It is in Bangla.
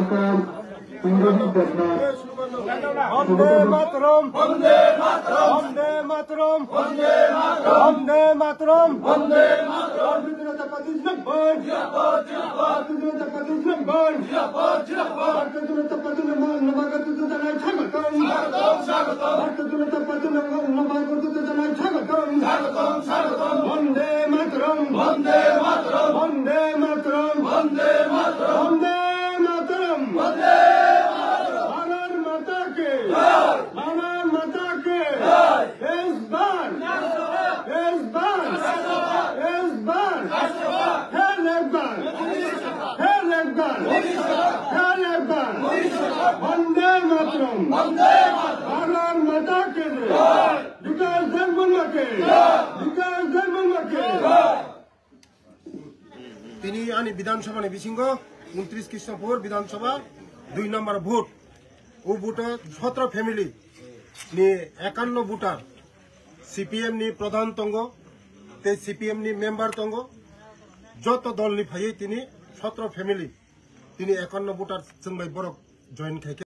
সরকার ইংরেজি বদনা বন্দে মাতরম বন্দে মাতরম বন্দে মাতরম বন্দে মাতরম বন্দে মাতরম বন্দে মাতরম জাতীয়তাবাদী জিন্দাবাদ জিন্দাবাদ জিন্দাবাদ জাতীয়তাবাদী জিন্দাবাদ জিন্দাবাদ জিন্দাবাদ জাতীয়তাবাদী নবাগত জানাই স্বাগতম স্বাগতম স্বাগতম জাতীয়তাবাদী নবাগত জানাই স্বাগতম স্বাগতম স্বাগতম বন্দে মাতরম বন্দে মাতরম বন্দে মাতরম বন্দে মাতরম বন্দে মাতরম বন্দে वंदे मातरम भारत माता के विकास धर्म के विकास धर्म के তিনি আনি বিধানসভা নিবিসিংহ 29 কৃষ্ণপুর বিধানসভা 2 নম্বর ভোট ও ভোট 17 ফ্যামিলি নি 51 ভোটার সিপিএম নি প্রধান তঙ্গ তে সিপিএম নি মেম্বার তঙ্গ যত দল নি ফাই তিনি 17 ফ্যামিলি তিনি 51 ভোটার जोंबाय बरक जॉइन खायके